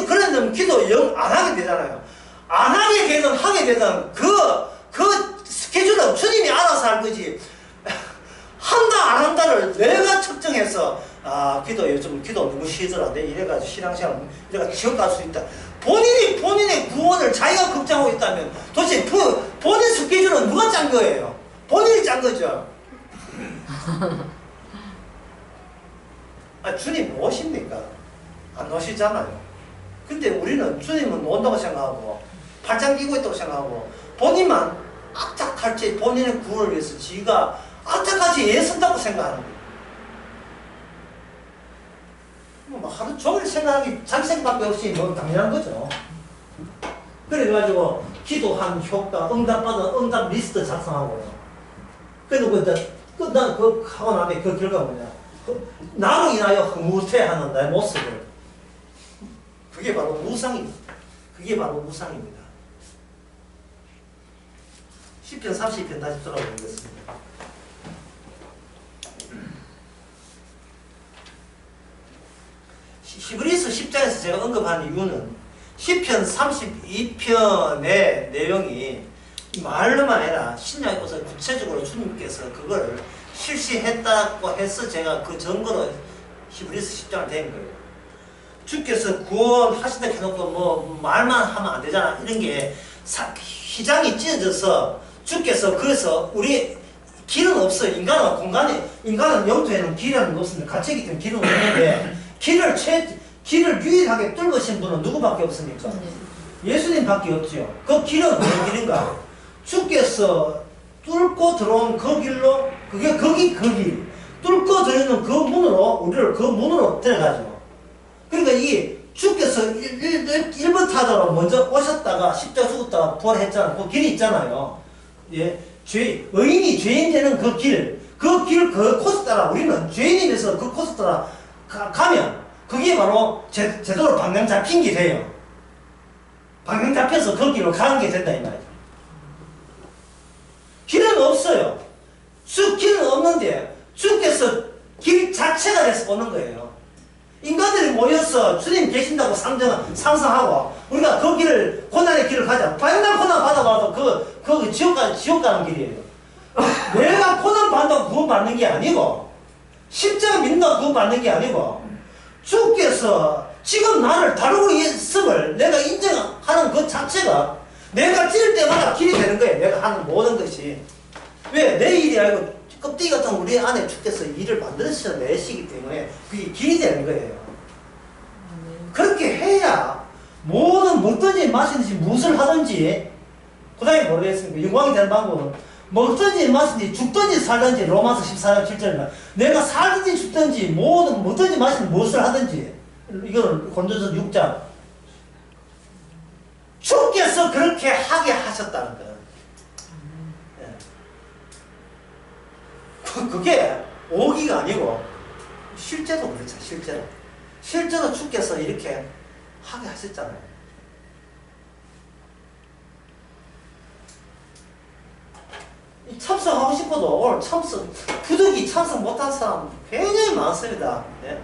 그러면 기도 영 안 하게 되잖아요. 안 하게 되든 하게 되든 그 스케줄은 주님이 알아서 할 거지. 한다 안 한다를 내가 측정해서 기도 요즘 기도 너무 쉬더라. 내 이래가지고 신앙생활 내가 지옥 갈 수 있다. 본인의 구원을 자기가 걱정하고 있다면 도대체 본인 스케줄은 누가 짠 거예요? 본인이 짠 거죠. 주님 오십니까? 안 오시잖아요. 근데 우리는 주님은 온다고 생각하고 팔짱 끼고 있다고 생각하고 본인만 악착같이 본인의 구원을 위해서 지가 악착같이 애쓴다고 생각하는 거예요. 뭐 하루 종일 생각하기 자기 생각밖에 없이 뭐 당연한 거죠. 그래가지고 기도한 효과, 응답 리스트 작성하고요. 그리고 난 하고 나면 그 결과가 뭐냐? 나로 인하여 흐뭇해하는 나의 모습을. 그게 바로 무상입니다. 그게 바로 무상입니다. 시편 32편 다시 돌아보겠습니다. 히브리서 10장에서 제가 언급한 이유는 시편 32편의 내용이 말로만 아니라 신약에 와서 구체적으로 주님께서 그걸 실시했다고 해서 제가 그 증거로 히브리서 10장을 된 거예요. 주께서 구원하신다 해놓고 뭐 말만 하면 안 되잖아. 이런 게 휘장이 찢어져서 주께서 그래서 우리 길은 없어요. 인간은 영토에는 길이라는 게 없습니다. 갇혀있기 때문에 길은 없는데 길을 유일하게 뚫으신 분은 누구밖에 없습니까? 예수님밖에 없죠. 그 길은 어떤 길인가? 주께서 뚫고 들어온 그 길로 그 길. 뚫고 들어오는 그 문으로 우리를 그 문으로 들어가죠. 그러니까 이 주께서 1번 타자로 먼저 오셨다가 십자가 죽었다가 부활했잖아요. 그 길이 있잖아요. 예, 의인이 죄인 되는 그 코스 따라 우리는 죄인임에서 그 코스 따라 가면 그게 바로 제대로 방향 잡힌 게 돼요. 방향 잡혀서 그 길로 가는 게 된다 이 말이죠. 길은 없어요. 길은 없는데 주께서 길 자체가 돼서 오는 거예요. 인간들이 모여서 주님 계신다고 상상하고 우리가 그 길을 고난의 길을 가자. 맨날 고난 받아봐도 그 지옥 가는 길이에요. 내가 고난 받는다고 구원받는 게 아니고 십자가 믿는다고 구원받는 게 아니고 주께서 지금 나를 다루고 있음을 내가 인정하는 것 자체가 내가 찌를 때마다 길이 되는 거예요. 내가 하는 모든 것이. 왜? 내 일이 아니고 껍데기 같은 우리 안에 주께서 일을 만들어서 내시기 때문에 그게 길이 되는 거예요. 그렇게 해야 모든 먹든지 마시든지 무엇을 하든지 그 다음에 모르겠습니까? 영광이 되는 방법은 먹든지 마시든지 죽든지 살든지 로마서 14장 7절입니다. 내가 살든지 죽든지 모든 먹든지 마시든지 무엇을 하든지 이거는 고린도전서 6장 주께서 그렇게 하게 하셨다는 거예요. 그게 오기가 아니고 실제로 그렇죠. 실제로 주께서 이렇게 하게 하셨잖아요. 참석하고 싶어도 오늘 부득이 참석 못한 사람 굉장히 많습니다. 네?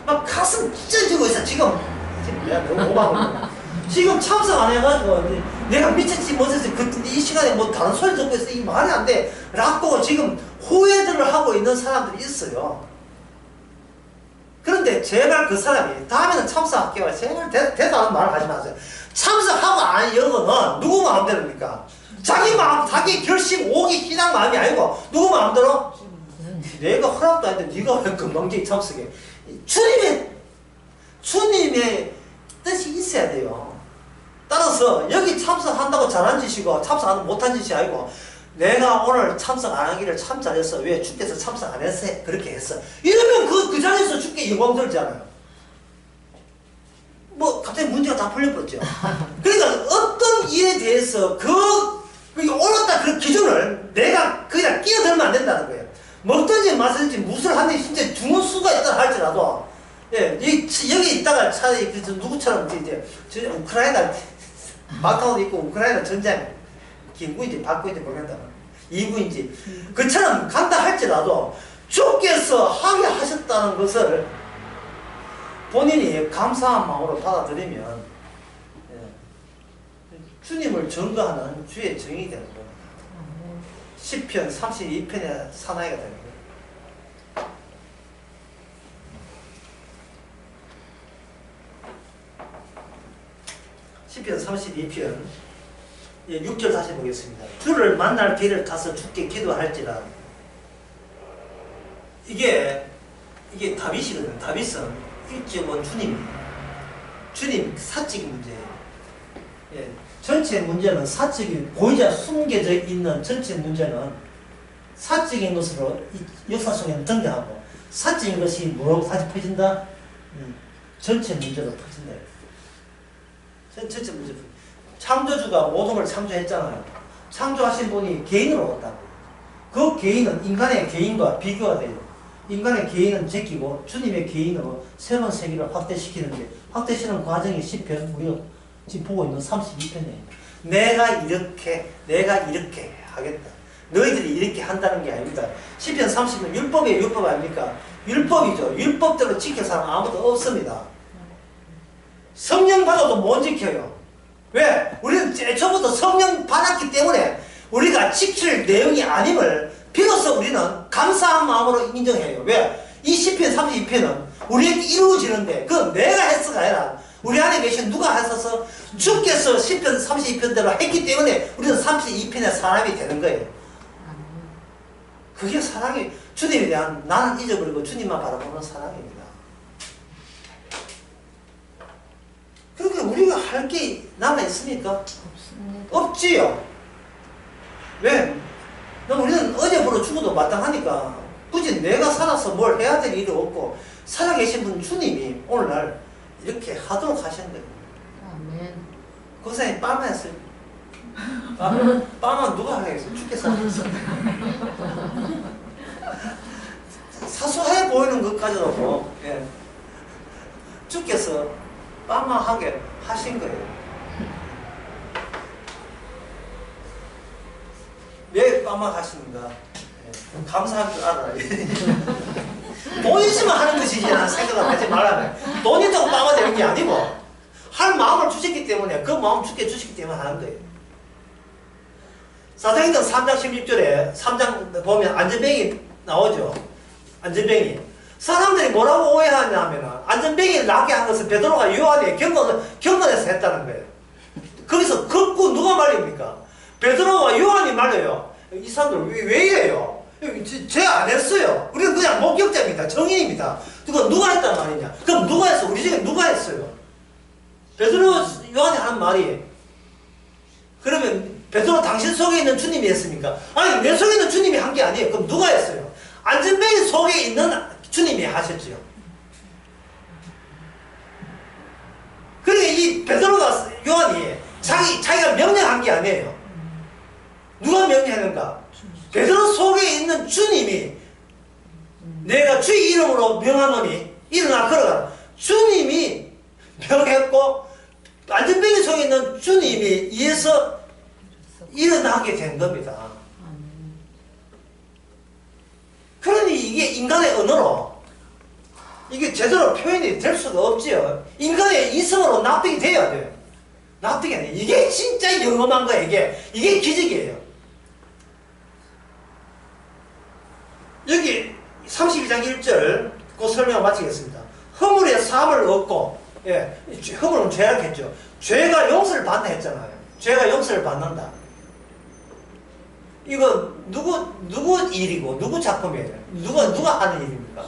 막 가슴 찢어지고 있어. 지금 내가 너무 오버하고 지금 참석 안 해가지고 내가 미쳤지 못했지 이 시간에 뭐 다른 소리 듣고 있어. 이 말이 안 돼 라고 지금 후회들을 하고 있는 사람들이 있어요. 그런데 제발 그 사람이 다음에는 참석할게요. 제발 대단한 말을 하지 마세요. 참석하고 안 이런 거는 누구 마음대로입니까? 자기 마음, 자기 결심, 오기, 신앙 마음이 아니고 누구 마음대로? 내가 허락도 안 했는데 네가 왜 금방지게 참석해? 주님의 뜻이 있어야 돼요. 따라서 여기 참석한다고 잘한 짓이고 참석 못한 짓이 아니고 내가 오늘 참석 안 하기를 참 잘했어. 왜? 주께서 참석 안 했어. 그렇게 했어. 이러면 그 자리에서 주께 영광 돌잖아요. 뭐 갑자기 문제가 다 풀려버렸죠. 그러니까 어떤 일에 대해서 옳았다 그 기준을 내가 그냥 끼어들면 안 된다는 거예요. 먹든지 마시든지 무엇을 하든지 진짜 죽는 수가 있다 할지라도 예, 여기 있다가 차라리 누구처럼 이제 우크라이나 마카오도 있고 우크라이나 전쟁 김구인지 박구인지 모르겠다. 이구인지 그처럼 간다 할지라도 주께서 하게 하셨다는 것을 본인이 감사한 마음으로 받아들이면 주님을 증거하는 주의 증인이 되는 겁니다. 시편 32편의 사나이가 되는 거예요. 시편 32편 6절 다시 보겠습니다. 주를 만날 길을 가서 주께 기도할지라. 이게 다윗이거든요. 다윗은 일찍 온 주님 사적인 문제예요. 예, 전체 문제는 사적인 보이자 숨겨져 있는 전체 문제는 사적인 것으로 역사 속에는 등장하고 사적인 것이 뭐라고 다시 퍼진다? 전체 문제로 퍼진다. 전체 문제. 창조주가 모든 걸 창조했잖아요. 창조하신 분이 개인으로 왔다고. 그 개인은 인간의 개인과 비교가 돼요. 인간의 개인은 제끼고 주님의 개인으로 새로운 세계를 확대시키는데 확대시키는 과정이 시편 우리가 지금 보고 있는 32편이에요. 내가 이렇게 하겠다. 너희들이 이렇게 한다는 게 아닙니다. 시편 30편 율법이에요. 율법 아닙니까? 율법이죠. 율법대로 지킬 사람 아무도 없습니다. 성령 받아도 못 지켜요. 왜? 우리는 애초부터 성령 받았기 때문에 우리가 지킬 내용이 아님을 비로소 우리는 감사한 마음으로 인정해요. 왜? 이 시편 32편은 우리에게 이루어지는데 그건 내가 했어가 아니라 우리 안에 계신 누가 하셔서 주께서 시편 32편대로 했기 때문에 우리는 32편의 사람이 되는 거예요. 그게 사랑이 주님에 대한 나는 잊어버리고 주님만 바라보는 사랑입니다. 그러니까 우리가 할 게 남아있습니까? 없습니다. 없지요. 왜? 우리는 어제부로 죽어도 마땅하니까 굳이 내가 살아서 뭘 해야 될 일이 없고 살아계신 분 주님이 오늘날 이렇게 하도록 하시는 거예요. 아멘. 고생이 빠마 했어요. 빠마 누가 하겠어요? 주께서 하겠어요. 사소해 보이는 것까지도 예. 주께서 빠마하게 하신 거예요. 왜 빠마하시는가? 예. 감사할 줄 알아요. 돈 있으면 하는 것이지 라는 생각을 하지 말라며. 돈 있다고 빠마 되는 게 아니고 할 마음을 주셨기 때문에 그 마음 주께 주셨기 때문에 하는 거예요. 사도행전 3장 16절에 3장 보면 안전뱅이 나오죠. 안전뱅이. 사람들이 뭐라고 오해하냐면은 안전뱅이를 낫게 한 것은 베드로가 요한이 경건해서 했다는 거예요. 거기서 걷고 누가 말립니까? 베드로와 요한이 말려요. 이 사람들 왜 이래요? 제 안 했어요. 우리는 그냥 목격자입니다. 정인입니다. 누가 했단 말이냐? 그럼 누가 했어? 우리 중에 누가 했어요? 베드로 요한이 하는 말이 그러면 베드로 당신 속에 있는 주님이 했습니까? 아니 내 속에 있는 주님이 한 게 아니에요. 그럼 누가 했어요? 안전뱅이 속에 있는 주님이 하셨지요. 그러니까 이 베드로가 요한이 자기가 명령한 게 아니에요. 누가 명령했는가? 베드로 속에 있는 주님이 내가 주의 이름으로 명하노니 일어나 걸어가라. 주님이 명했고 안전뱅이 속에 있는 주님이 이에서 일어나게 된 겁니다. 그러니 이게 인간의 언어로 이게 제대로 표현이 될 수가 없지요. 인간의 이성으로 납득이 돼야 돼요. 납득이 안 돼. 이게 진짜 영험한 거예요. 이게 기적이에요. 여기 32장 1절 그 설명을 마치겠습니다. 허물의 사함을 얻고, 예, 허물은 죄악했죠. 죄가 용서를 받는다 했잖아요. 죄가 용서를 받는다. 이거 누구 일이고 누구 작품이에요? 누가 하는 일입니까?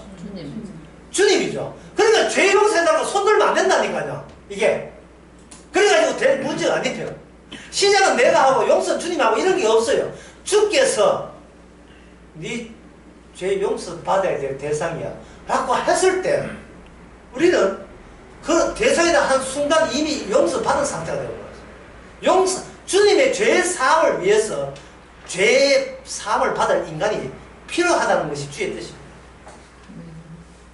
주님이죠. 그러니까 죄 용서해달라고 손 들면 안 된다니까요. 이게 그래가지고 될 문제가 아니에요. 시작은 내가 하고 용서는 주님이 하고 이런 게 없어요. 주께서 네 죄 용서 받아야 될 대상이야 라고 했을 때 우리는 그 대상이다 한 순간 이미 용서 받은 상태가 되어버렸어요. 주님의 죄 사함을 위해서 죄 사함을 받을 인간이 필요하다는 것이 주의 뜻입니다.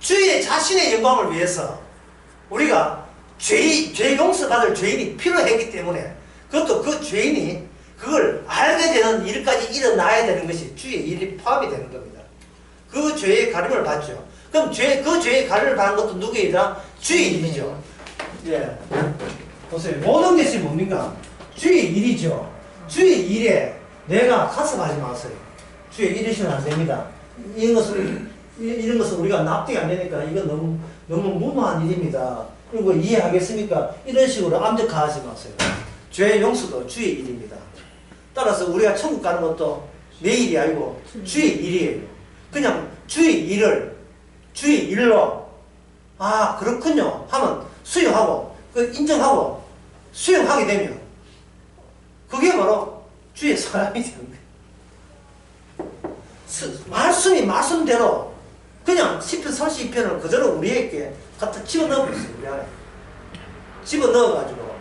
주의 자신의 영광을 위해서 우리가 죄 용서 받을 죄인이 필요했기 때문에 그것도 그 죄인이 그걸 알게 되는 일까지 일어나야 되는 것이 주의 일이 포함이 되는 겁니다. 그 죄의 가림을 받죠. 그럼 그 죄의 가림을 받는 것도 누구의 일이다? 주의 일이죠. 예. 보세요. 모든 것이 뭡니까? 주의 일이죠. 주의 일에 내가 가섭하지 마세요. 주의 일이시면 안 됩니다. 이런 것은 우리가 납득이 안 되니까 이건 너무 무모한 일입니다. 그리고 이해하겠습니까? 이런 식으로 암적화하지 마세요. 죄 용서도 주의 일입니다. 따라서 우리가 천국 가는 것도 내 일이 아니고 주의 일이에요. 그냥 주의 일로 아 그렇군요 하면 수용하고 인정하고 수용하게 되면 그게 바로 주의 사람이 되는 거예요. 말씀이 말씀대로 그냥 10편 32편을 그대로 우리에게 갖다 집어넣어버렸어요. 우리 안에 집어넣어가지고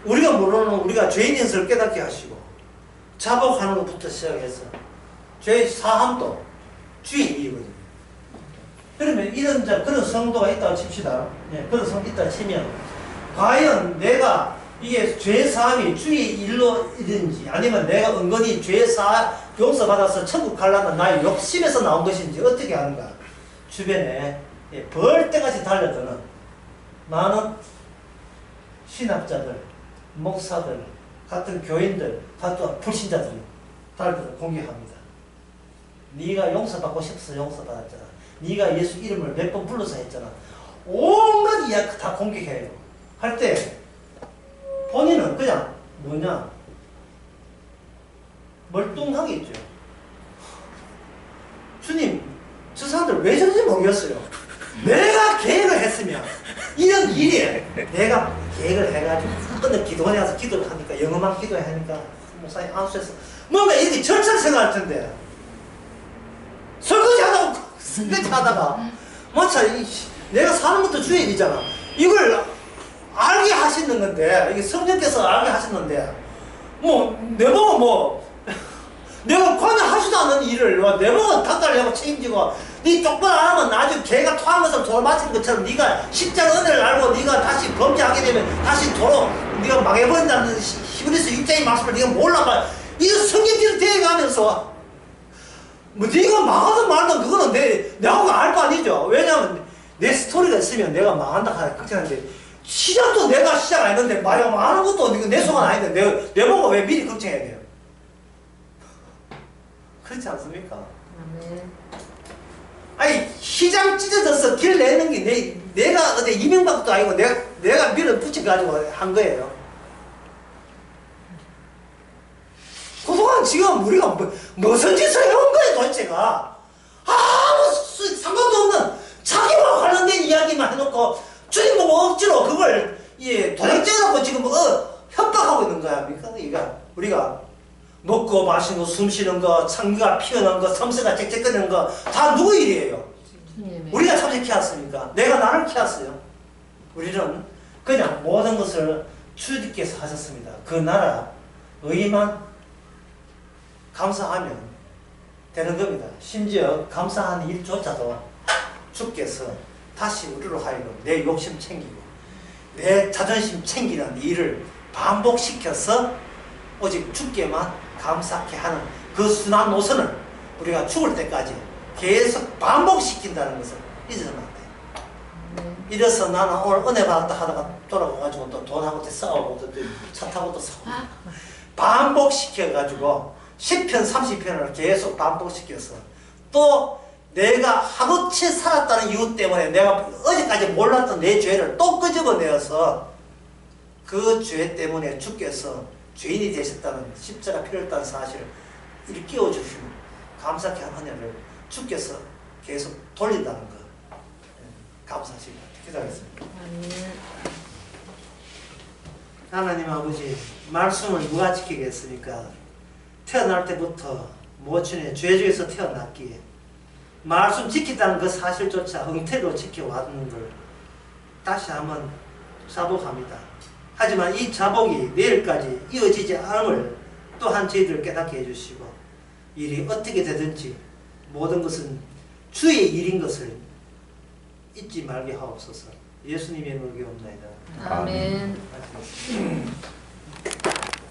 우리가 모르는 우리가 죄인인을 깨닫게 하시고 자복하는 것부터 시작해서 죄의 사함도 주의 일이거든요. 그러면 그런 성도가 있다고 칩시다. 예, 그런 성도 있다 치면 과연 내가 이게 죄 사함이 주의 일로이든지 아니면 내가 은근히 죄 용서받아서 천국 가려는 나의 욕심에서 나온 것인지 어떻게 하는가? 주변에 벌떼같이 달려드는 많은 신학자들, 목사들, 같은 교인들, 같은 불신자들이 달려들어 공격합니다. 네가 용서받고 싶어서 용서받았잖아. 네가 예수 이름을 몇 번 불러서 했잖아. 온갖 이야기 다 공격해요. 할 때 본인은 그냥 뭐냐 멀뚱하게 있죠. 주님 저 사람들 왜 저런지 모르겠어요. 내가 계획을 했으면 이런 일에 내가 계획을 해가지고 근데 기도원에 가서 기도를 하니까 영어만 기도해 하니까 목사님 안수해서 뭔가 이렇게 절차를 생각할 텐데 설거지 하다가 마치 내가 사는 것도 주의 일이잖아. 이걸 알게 하시는 건데 이게 성령께서 알게 하셨는데 내보고 내가 관여하지도 않는 일을 내보고 닥달하고 책임지고 네 똑바로 안 하면 나중에 개가 토한 것을 돌 맞은 것처럼 네가 십자가 은혜를 알고 네가 다시 범죄하게 되면 다시 도로 네가 망해버린다는 히브리서 6장의 말씀을 네가 몰라봐. 이거 성경대로 되어가면서 네가 망하든 말든 그거는 내가 알 거 아니죠. 왜냐하면 내 스토리가 있으면 내가 망한다 하는 걱정하는데 시작도 내가 시작 안 했는데 망하는 것도 내 손은 아닌데 내보고 왜 미리 걱정해야 돼요? 그렇지 않습니까? 네. 아니 시장 찢어져서 길 내는 게 내가 어제 이명박도 아니고 내가 밀어붙여가지고 한 거예요. 그동안 지금 우리가 무슨 짓을 해온 거예요 도대체가. 아무 상관도 없는 자기와 관련된 이야기만 해놓고 주님 보고 억지로 그걸 도장째놓고 지금 협박하고 있는 거야. 그러니까 우리가 먹고 마시는 거, 숨 쉬는 거, 창기가 피어난 거, 섬세가 짹짹거리는 거 다 누구 일이에요? 우리가 참새 키웠으니까. 내가 나를 키웠어요. 우리는 그냥 모든 것을 주님께서 하셨습니다. 그 나라 의만 감사하면 되는 겁니다. 심지어 감사하는 일조차도 주께서 다시 우리로 하여금 내 욕심 챙기고 내 자존심 챙기는 일을 반복시켜서 오직 주께만 감사케 하는 그 순환 노선을 우리가 죽을 때까지 계속 반복시킨다는 것을 잊으면 안 돼요. 이래서 나는 오늘 은혜 받았다 하다가 돌아가가지고 또 돈하고 또 싸우고 또 차 타고 또 싸우고 반복시켜가지고 10편 30편을 계속 반복시켜서 또 내가 하루치 살았다는 이유 때문에 내가 어제까지 몰랐던 내 죄를 또 끄집어내어서 그 죄 때문에 주께서 죄인이 되셨다는 십자가 피를 흘렸다는 사실을 일깨워주시고 감사케 한 은혜를 주께서 계속 돌린다는 것 감사하십니다. 기도하겠습니다. 하나님 아버지, 말씀을 누가 지키겠습니까? 태어날 때부터 모친의 죄 중에서 태어났기에 말씀 지킨다는 그 사실조차 엉터리로 지켜왔는 걸 다시 한번 자복합니다. 하지만 이 자복이 내일까지 이어지지 않음을 또한 저희들 깨닫게 해주시고 일이 어떻게 되든지 모든 것은 주의 일인 것을 잊지 말게 하옵소서. 예수님의 이름으로 기도합니다. 아멘. 아멘.